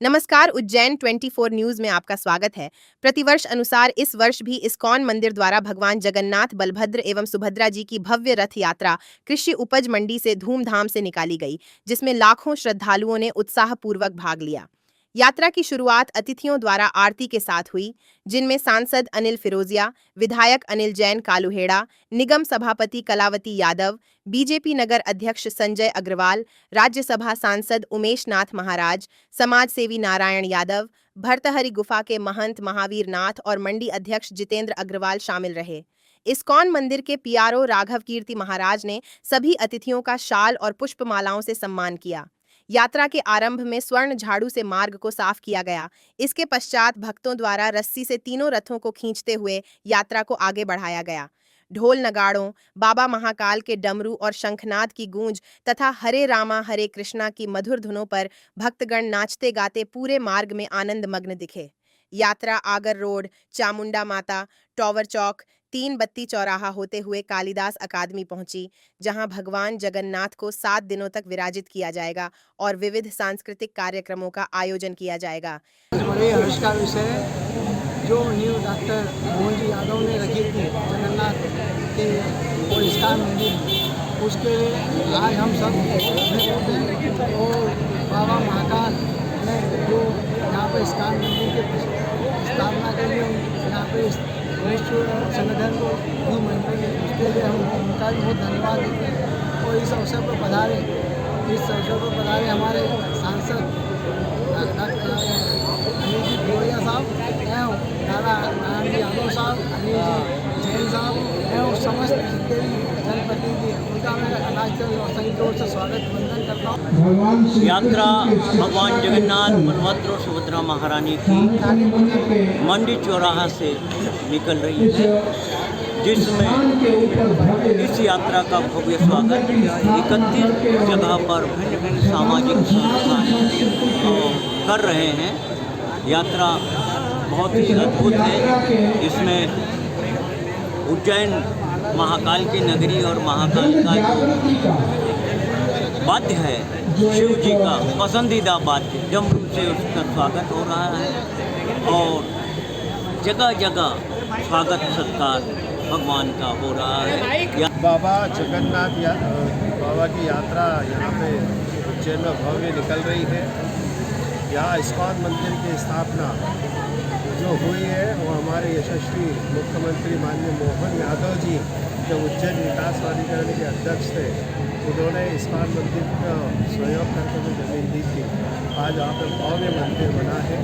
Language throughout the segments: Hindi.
नमस्कार, उज्जैन 24 न्यूज में आपका स्वागत है। प्रतिवर्ष अनुसार इस वर्ष भी इस्कॉन मंदिर द्वारा भगवान जगन्नाथ, बलभद्र एवं सुभद्रा जी की भव्य रथ यात्रा कृषि उपज मंडी से धूमधाम से निकाली गई, जिसमें लाखों श्रद्धालुओं ने उत्साहपूर्वक भाग लिया। यात्रा की शुरुआत अतिथियों द्वारा आरती के साथ हुई, जिनमें सांसद अनिल फिरोजिया, विधायक अनिल जैन कालुहेड़ा, निगम सभापति कलावती यादव, बीजेपी नगर अध्यक्ष संजय अग्रवाल, राज्यसभा सांसद उमेश नाथ महाराज, समाज सेवी नारायण यादव, भर्तहरि गुफा के महंत महावीर नाथ और मंडी अध्यक्ष जितेंद्र अग्रवाल शामिल रहे। इस्कॉन मंदिर के पीआरओ राघव कीर्ति महाराज ने सभी अतिथियों का शाल और पुष्पमालाओं से सम्मान किया। यात्रा के आरंभ में स्वर्ण झाड़ू से मार्ग को साफ किया गया। इसके पश्चात भक्तों द्वारा रस्सी से तीनों रथों को खींचते हुए यात्रा को आगे बढ़ाया गया। ढोल नगाड़ों, बाबा महाकाल के डमरू और शंखनाद की गूंज तथा हरे रामा हरे कृष्णा की मधुर धुनों पर भक्तगण नाचते गाते पूरे मार्ग में आनंद मग्न दिखे। यात्रा आगर रोड, चामुंडा माता, टॉवर चौक, तीन बत्ती चौराहा होते हुए कालिदास अकादमी पहुंची, जहां भगवान जगन्नाथ को 7 दिनों तक विराजित किया जाएगा और विविध सांस्कृतिक कार्यक्रमों का आयोजन किया जाएगा। बड़े हर्ष का विषय है जो न्यू डॉक्टर मोहन जी यादव ने रखी थी जगन्नाथ के और इस्कॉन मंदिर, उसके लिए आज हम सब और बाबा महाकाल ने जो यहाँ पर इस्कॉन मंदिर की स्थापना करी, यहाँ पे विश्व संगठन को दी मंदिर, उसके लिए हम उनका भी बहुत धन्यवाद देते हैं। और इस अवसर पर पधारे हमारे सांसद अनिल जी फिरोजिया साहब एवं नारायण जी यादव साहब, अनिल जी जैन साहब एवं समस्त जितने भी जनप्रतिनिधि हैं, उनका मैं अनाज से स्वागत वंदन करता हूँ। यात्रा भगवान जगन्नाथ, बलभद्र और सुभद्रा महारानी की मंडी चौराहा से निकल रही है, जिसमें इस यात्रा का भव्य स्वागत 31 जगह पर भिन्न भिन्न सामाजिक संस्थान कर रहे हैं। यात्रा बहुत ही अद्भुत है। इसमें उज्जैन महाकाल की नगरी और महाकाल का जो वाद्य है, शिव जी का पसंदीदा वाद्य डमरू से उसका स्वागत हो रहा है और जगह जगह स्वागत सत्कार भगवान का हो रहा है। बाबा जगन्नाथ बाबा की यात्रा यहाँ पे उज्जैन में भव्य निकल रही है। यहाँ इस्कॉन मंदिर की स्थापना जो हुई है वो हमारे यशस्वी मुख्यमंत्री माननीय मोहन यादव जी जब उज्जैन विकास प्राधिकरण के अध्यक्ष थे, उन्होंने इस्कॉन मंदिर का सहयोग करके जो जमीन दी थी, आज यहाँ पर भव्य मंदिर बना है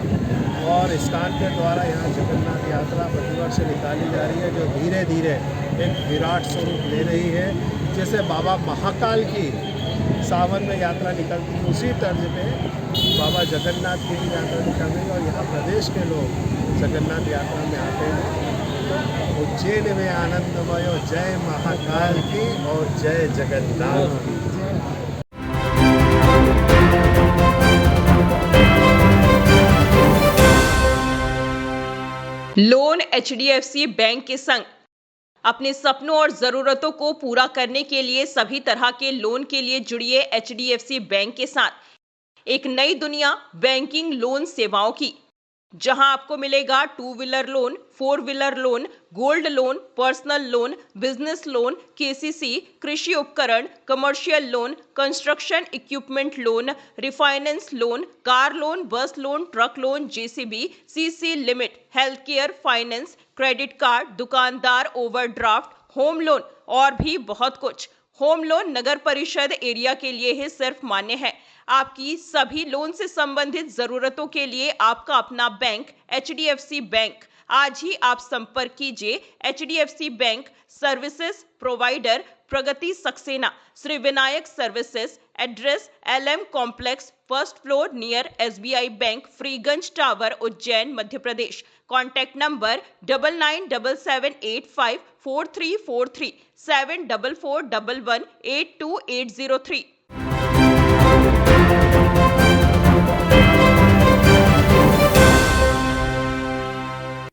और इस्कॉन के द्वारा यहाँ जगन्नाथ यात्रा प्रतिवर्ष निकाली जा रही है, जो धीरे धीरे एक विराट स्वरूप ले रही है। जैसे बाबा महाकाल की सावन में यात्रा निकलती है, उसी तर्ज पे बाबा जगन्नाथ की भी यात्रा निकल रही है और यहाँ प्रदेश के लोग जगन्नाथ यात्रा में आते हैं। उज्जैन में आनंदमय, जय महाकाल की और जय जगन्नाथ की। लोन एचडीएफसी बैंक के संग अपने सपनों और जरूरतों को पूरा करने के लिए सभी तरह के लोन के लिए जुड़िए एचडीएफसी बैंक के साथ। एक नई दुनिया बैंकिंग लोन सेवाओं की, जहां आपको मिलेगा 2 wheeler loan, 4 wheeler loan, gold loan, personal loan, business loan, KCC, कृषि उपकरण, commercial loan, construction equipment loan, refinance loan, car loan, bus loan, truck loan, JCB, CC limit, health care, finance, credit card, दुकानदार ओवरड्राफ्ट, होम लोन और भी बहुत कुछ। होम लोन नगर परिषद एरिया के लिए ही सिर्फ मान्य है। आपकी सभी लोन से संबंधित जरूरतों के लिए आपका अपना बैंक एचडीएफसी बैंक। आज ही आप संपर्क कीजिए HDFC bank services provider Pragati Saxena, Shri Vinayak services, address LM complex, first floor near SBI bank, Freeganj tower, Ujjain, Madhya Pradesh. Contact number 9977854343 7441182803।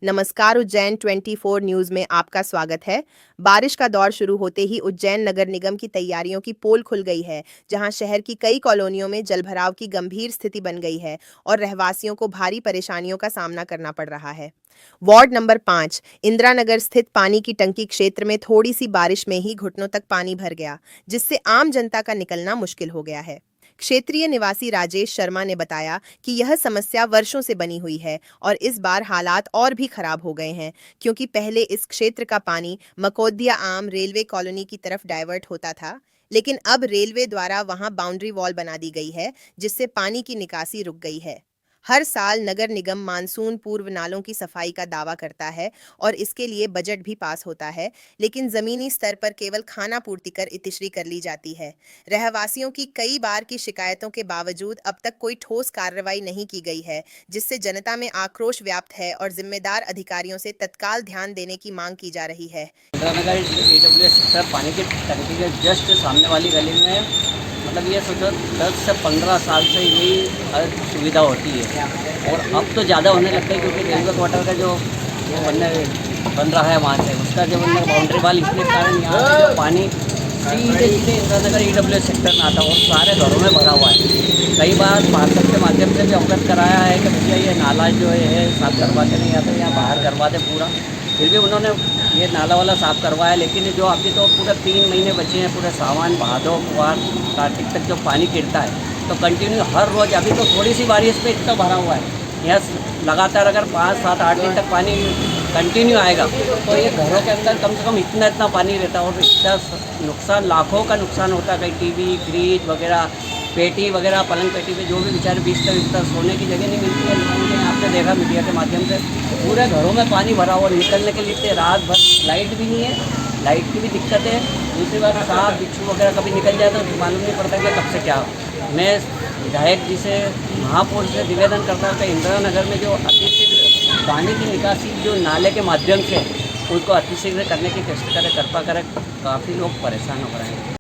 नमस्कार, उज्जैन 24 न्यूज में आपका स्वागत है। बारिश का दौर शुरू होते ही उज्जैन नगर निगम की तैयारियों की पोल खुल गई है, जहां शहर की कई कॉलोनियों में जलभराव की गंभीर स्थिति बन गई है और रहवासियों को भारी परेशानियों का सामना करना पड़ रहा है। वार्ड नंबर 5 इंदिरा नगर स्थित पानी की टंकी क्षेत्र में थोड़ी सी बारिश में ही घुटनों तक पानी भर गया, जिससे आम जनता का निकलना मुश्किल हो गया है। क्षेत्रीय निवासी राजेश शर्मा ने बताया कि यह समस्या वर्षों से बनी हुई है और इस बार हालात और भी खराब हो गए हैं, क्योंकि पहले इस क्षेत्र का पानी मकोदिया आम रेलवे कॉलोनी की तरफ डाइवर्ट होता था, लेकिन अब रेलवे द्वारा वहां बाउंड्री वॉल बना दी गई है, जिससे पानी की निकासी रुक गई है। हर साल नगर निगम मानसून पूर्व नालों की सफाई का दावा करता है और इसके लिए बजट भी पास होता है, लेकिन जमीनी स्तर पर केवल खाना पूर्ति कर इतिश्री कर ली जाती है। रहवासियों की कई बार की शिकायतों के बावजूद अब तक कोई ठोस कार्रवाई नहीं की गई है, जिससे जनता में आक्रोश व्याप्त है और जिम्मेदार अधिकारियों से तत्काल ध्यान देने की मांग की जा रही है। इंदिरा नगर AWS सेक्टर पानी की टंकी के जस्ट सामने वाली गली में मतलब ये सोचो 10 से 15 साल से यही सुविधा होती है और अब तो ज़्यादा होने लगता है, क्योंकि रेलवे क्वार्टर का जो बन रहा है वहाँ से उसका जो बाउंड्री वाल, इसके कारण यहाँ से जो पानी सीधे सीधे इंदिरा नगर AWS सेक्टर में आता है और सारे घरों में भरा हुआ है। कई बार पार्षद के माध्यम से भी अवगत कराया है कि भैया ये नाला जो है साफ करवा के नहीं आता, या बाहर करवा दे पूरा, फिर भी उन्होंने ये नाला वाला साफ़ करवाया। लेकिन जो अभी तो पूरे 3 महीने बचे हैं, पूरे सावन भादो कुआर कार्तिक तक जो पानी गिरता है तो कंटिन्यू हर रोज़, अभी तो थोड़ी सी बारिश पे इतना भरा हुआ है। यह लगातार अगर 5, 7, 8 दिन तक पानी कंटिन्यू आएगा तो ये घरों के अंदर कम से कम इतना पानी रहता है और इसका नुकसान, लाखों का नुकसान होता है। कहीं टीवी, फ्रिज वगैरह, पेटी वगैरह, पलंग पेटी पे जो भी बेचारे बिस्तर सोने की जगह नहीं मिलती है। लोगों ने आपने देखा मीडिया के माध्यम से पूरे घरों में पानी भरा हुआ, निकलने के लिए रात भर लाइट भी नहीं है, लाइट की भी दिक्कत है। दूसरी बात, सांप बिच्छू वगैरह कभी निकल जाए तो मालूम नहीं पड़ता कि कब से क्या हो। मैं विधायक जी से, महापौर से निवेदन करता हूँ कि इंदिरा नगर में जो अतिशीघ्र पानी की निकासी जो नाले के माध्यम से उसको अतिशीघ्र करने की कोशिश करें, कृपा करें। काफ़ी लोग परेशान हो रहे हैं।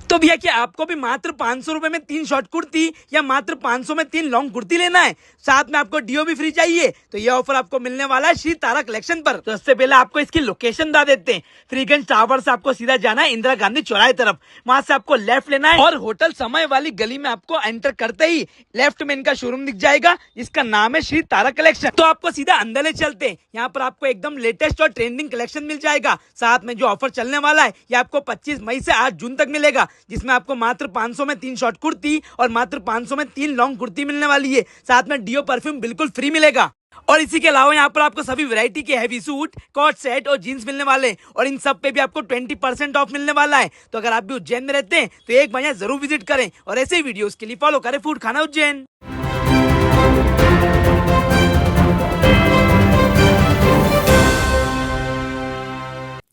तो भैया क्या आपको भी मात्र 500 रुपए में 3 शॉर्ट कुर्ती या मात्र 500 में 3 लॉन्ग कुर्ती लेना है, साथ में आपको डीओ भी फ्री चाहिए, तो ये ऑफर आपको मिलने वाला है श्री तारा कलेक्शन पर। तो इससे पहले आपको इसकी लोकेशन बता देते हैं। फ्रीगंज टावर से आपको सीधा जाना है इंदिरा गांधी चौराहे तरफ, वहां से आपको लेफ्ट लेना है और होटल समय वाली गली में आपको एंटर करते ही लेफ्ट में इनका शोरूम दिख जाएगा, जिसका नाम है श्री तारा कलेक्शन। तो आपको सीधा अंदर ले चलते हैं। यहाँ पर आपको एकदम लेटेस्ट और ट्रेंडिंग कलेक्शन मिल जाएगा। साथ में जो ऑफर चलने वाला है ये आपको 25 मई से 8 जून तक मिलेगा, जिसमें आपको मात्र 500 में 3 शॉर्ट कुर्ती और मात्र 500 में 3 लॉन्ग कुर्ती मिलने वाली है। साथ में डीओ परफ्यूम बिल्कुल फ्री मिलेगा और इसी के अलावा यहाँ पर आपको सभी वैरायटी के हैवी सूट, कोट सेट और जीन्स मिलने वाले हैं और इन सब पे भी आपको 20% ऑफ मिलने वाला है। तो अगर आप भी उज्जैन में रहते हैं तो एक बार यहाँ जरूर विजिट करें और ऐसे ही वीडियोस के लिए फॉलो करें फूड खाना उज्जैन।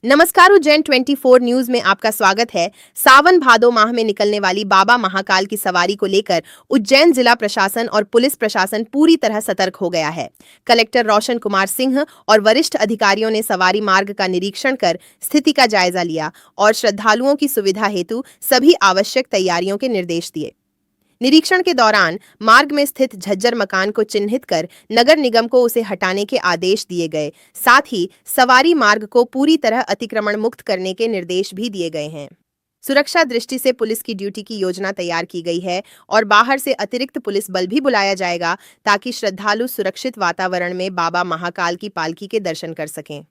नमस्कार, उज्जैन 24 न्यूज में आपका स्वागत है। सावन भादो माह में निकलने वाली बाबा महाकाल की सवारी को लेकर उज्जैन जिला प्रशासन और पुलिस प्रशासन पूरी तरह सतर्क हो गया है। कलेक्टर रोशन कुमार सिंह और वरिष्ठ अधिकारियों ने सवारी मार्ग का निरीक्षण कर स्थिति का जायजा लिया और श्रद्धालुओं की सुविधा हेतु सभी आवश्यक तैयारियों के निर्देश दिए। निरीक्षण के दौरान मार्ग में स्थित झज्जर मकान को चिन्हित कर नगर निगम को उसे हटाने के आदेश दिए गए। साथ ही सवारी मार्ग को पूरी तरह अतिक्रमण मुक्त करने के निर्देश भी दिए गए हैं। सुरक्षा दृष्टि से पुलिस की ड्यूटी की योजना तैयार की गई है और बाहर से अतिरिक्त पुलिस बल भी बुलाया जाएगा, ताकि श्रद्धालु सुरक्षित वातावरण में बाबा महाकाल की पालकी के दर्शन कर सकें।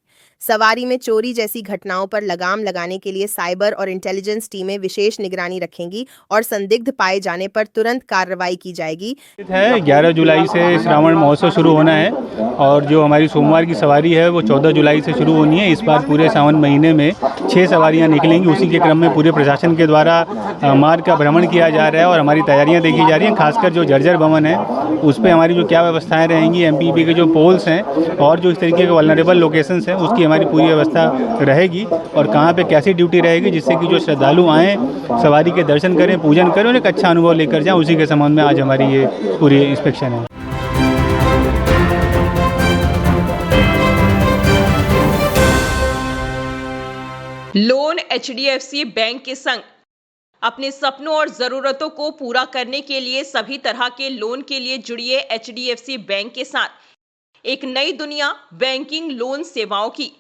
सवारी में चोरी जैसी घटनाओं पर लगाम लगाने के लिए साइबर और इंटेलिजेंस टीमें विशेष निगरानी रखेंगी और संदिग्ध पाए जाने पर तुरंत कार्रवाई की जाएगी। 11 जुलाई से श्रावण महोत्सव शुरू होना है और जो हमारी सोमवार की सवारी है वो 14 जुलाई से शुरू होनी है। इस बार पूरे सावन महीने में 6 सवारियां निकलेंगी। उसी के क्रम में पूरे प्रशासन के द्वारा मार्ग का भ्रमण किया जा रहा है और हमारी तैयारियां देखी जा रही हैं। खासकर जो जर्जर भवन है उस पर हमारी जो क्या व्यवस्थाएँ रहेंगी, MPP के जो पोल्स हैं और जो इस तरीके के वल्नरेबल लोकेशंस हैं उसकी हमारी पूरी व्यवस्था रहेगी और कहाँ पे कैसी ड्यूटी रहेगी, जिससे कि जो श्रद्धालु आएँ सवारी के दर्शन करें, पूजन करें और एक अच्छा अनुभव लेकर जाएं। उसी के संबंध में आज हमारी ये पूरी इंस्पेक्शन है। लोन HDFC बैंक के संग अपने सपनों और जरूरतों को पूरा करने के लिए सभी तरह के लोन के लिए जुड़िए HDFC बैंक के साथ। एक नई दुनिया बैंकिंग लोन सेवाओं की,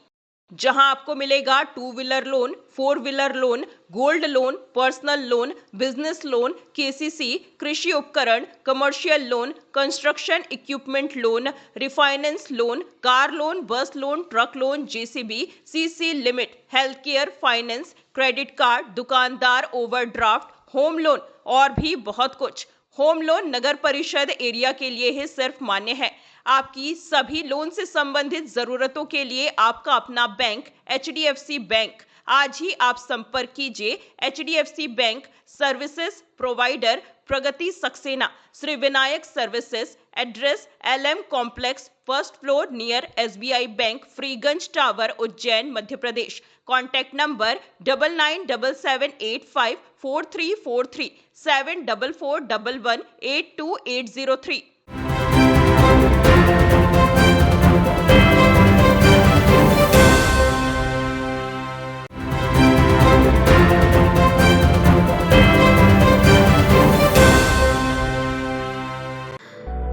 जहां आपको मिलेगा 2 wheeler loan, 4 wheeler loan, gold loan, personal loan, business loan, KCC, कृषि उपकरण, commercial loan, construction equipment loan, refinance loan, car loan, bus loan, truck loan, JCB, CC limit, health care, finance, credit card, दुकानदार ओवरड्राफ्ट, होम लोन और भी बहुत कुछ। होम लोन नगर परिषद एरिया के लिए ही सिर्फ मान्य है। आपकी सभी लोन से संबंधित जरूरतों के लिए आपका अपना बैंक HDFC बैंक। आज ही आप संपर्क कीजिए HDFC bank services provider Pragati Saxena, Shri Vinayak services, address LM complex, first floor near SBI bank, Freeganj tower, Ujjain, Madhya Pradesh. Contact number 9977854343 7441182803।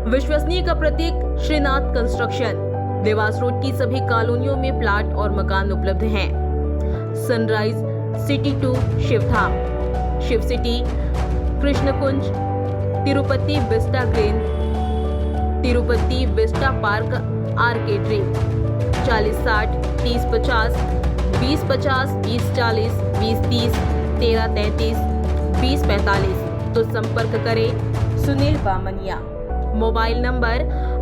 विश्वसनीय का प्रतीक श्रीनाथ कंस्ट्रक्शन। देवास रोड की सभी कॉलोनियों में प्लाट और मकान उपलब्ध हैं। Sunrise city 2 Shivdham, Shiv city, Krishnakunj, Tirupati vista green, Tirupati vista park arcade ring. 4060 3050 2050 2040 2030 1333 2045। तो संपर्क करें सुनील बामनिया। Mobile number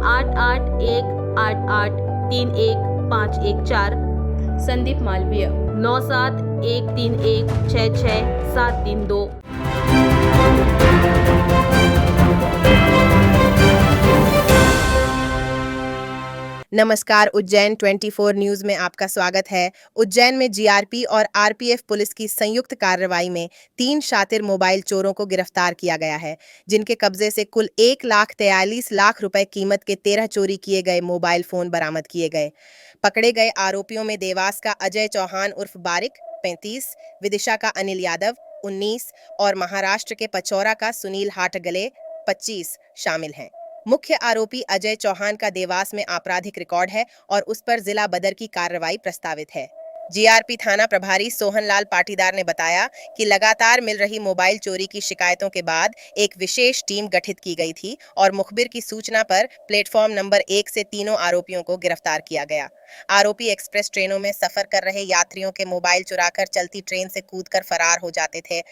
8818831514। संदीप मालवीय 9713166732। नमस्कार, उज्जैन 24 न्यूज में आपका स्वागत है। उज्जैन में GRP और RPF पुलिस की संयुक्त कार्रवाई में 3 शातिर मोबाइल चोरों को गिरफ्तार किया गया है, जिनके कब्जे से कुल 1,43,00,000 रुपए कीमत के 13 चोरी किए गए मोबाइल फोन बरामद किए गए। पकड़े गए आरोपियों में देवास का अजय चौहान उर्फ बारिक 35, विदिशा का अनिल यादव 19 और महाराष्ट्र के पचौरा का सुनील हाटगले 25 शामिल हैं। मुख्य आरोपी अजय चौहान का देवास में आपराधिक रिकॉर्ड है और उस पर जिला बदर की कार्रवाई प्रस्तावित है। GRP थाना प्रभारी सोहनलाल पाटीदार ने बताया कि लगातार मिल रही मोबाइल चोरी की शिकायतों के बाद एक विशेष टीम गठित की गई थी और मुखबिर की सूचना पर प्लेटफॉर्म नंबर 1 से तीनों आरोपियों को गिरफ्तार किया गया। आरोपी एक्सप्रेस ट्रेनों में सफर कर रहे यात्रियों के मोबाइल चुराकर चलती ट्रेन से कूदकर फरार हो जाते थे।